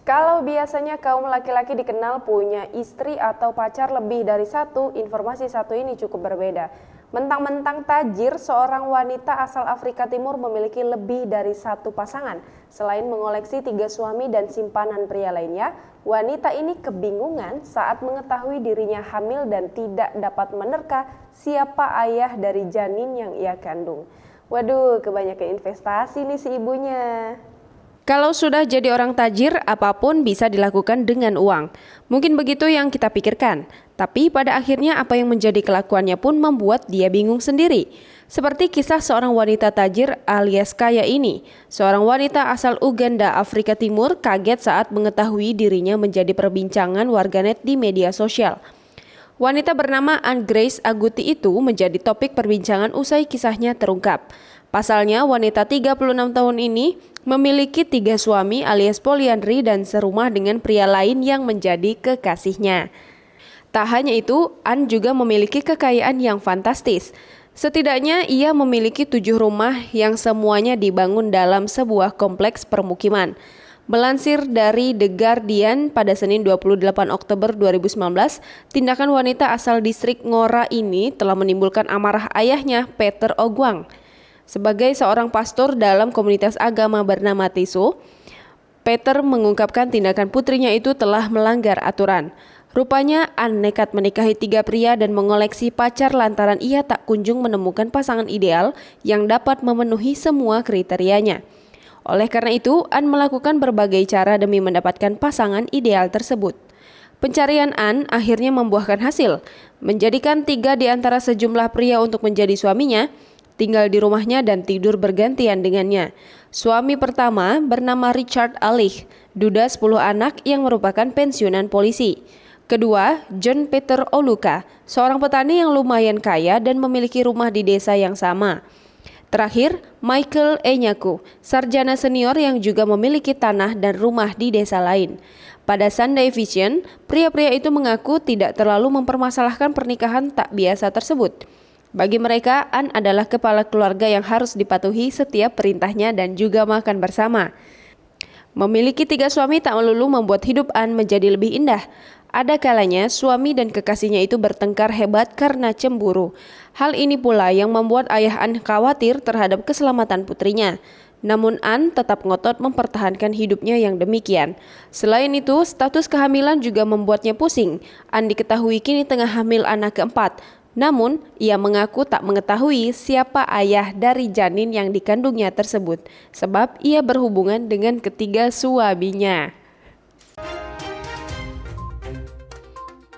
Kalau biasanya kaum laki-laki dikenal punya istri atau pacar lebih dari satu, informasi satu ini cukup berbeda. Mentang-mentang tajir, seorang wanita asal Afrika Timur memiliki lebih dari satu pasangan. Selain mengoleksi 3 suami dan simpanan pria lainnya, wanita ini kebingungan saat mengetahui dirinya hamil dan tidak dapat menerka siapa ayah dari janin yang ia kandung. Waduh, kebanyakan investasi nih si ibunya. Kalau sudah jadi orang tajir, apapun bisa dilakukan dengan uang. Mungkin begitu yang kita pikirkan. Tapi pada akhirnya apa yang menjadi kelakuannya pun membuat dia bingung sendiri. Seperti kisah seorang wanita tajir alias kaya ini. Seorang wanita asal Uganda, Afrika Timur kaget saat mengetahui dirinya menjadi perbincangan warganet di media sosial. Wanita bernama Anne Grace Aguti itu menjadi topik perbincangan usai kisahnya terungkap. Pasalnya, wanita 36 tahun ini memiliki 3 suami alias poliandri dan serumah dengan pria lain yang menjadi kekasihnya. Tak hanya itu, Anne juga memiliki kekayaan yang fantastis. Setidaknya ia memiliki 7 rumah yang semuanya dibangun dalam sebuah kompleks permukiman. Melansir dari The Guardian pada Senin 28 Oktober 2019, tindakan wanita asal distrik Ngora ini telah menimbulkan amarah ayahnya, Peter Ogwang. Sebagai seorang pastor dalam komunitas agama bernama Tiso, Peter mengungkapkan tindakan putrinya itu telah melanggar aturan. Rupanya Anne nekat menikahi 3 pria dan mengoleksi pacar lantaran ia tak kunjung menemukan pasangan ideal yang dapat memenuhi semua kriterianya. Oleh karena itu, Anne melakukan berbagai cara demi mendapatkan pasangan ideal tersebut. Pencarian Anne akhirnya membuahkan hasil, menjadikan 3 di antara sejumlah pria untuk menjadi suaminya, tinggal di rumahnya dan tidur bergantian dengannya. Suami pertama bernama Richard Alih, duda 10 anak yang merupakan pensiunan polisi. Kedua, John Peter Oluka, seorang petani yang lumayan kaya dan memiliki rumah di desa yang sama. Terakhir, Michael Enyaku, sarjana senior yang juga memiliki tanah dan rumah di desa lain. Pada Sunday Vision, pria-pria itu mengaku tidak terlalu mempermasalahkan pernikahan tak biasa tersebut. Bagi mereka, Anne adalah kepala keluarga yang harus dipatuhi setiap perintahnya dan juga makan bersama. Memiliki 3 suami tak melulu membuat hidup Anne menjadi lebih indah. Ada kalanya suami dan kekasihnya itu bertengkar hebat karena cemburu. Hal ini pula yang membuat ayah Anne khawatir terhadap keselamatan putrinya. Namun Anne tetap ngotot mempertahankan hidupnya yang demikian. Selain itu, status kehamilan juga membuatnya pusing. Anne diketahui kini tengah hamil anak keempat. Namun, ia mengaku tak mengetahui siapa ayah dari janin yang dikandungnya tersebut, sebab ia berhubungan dengan ketiga suaminya.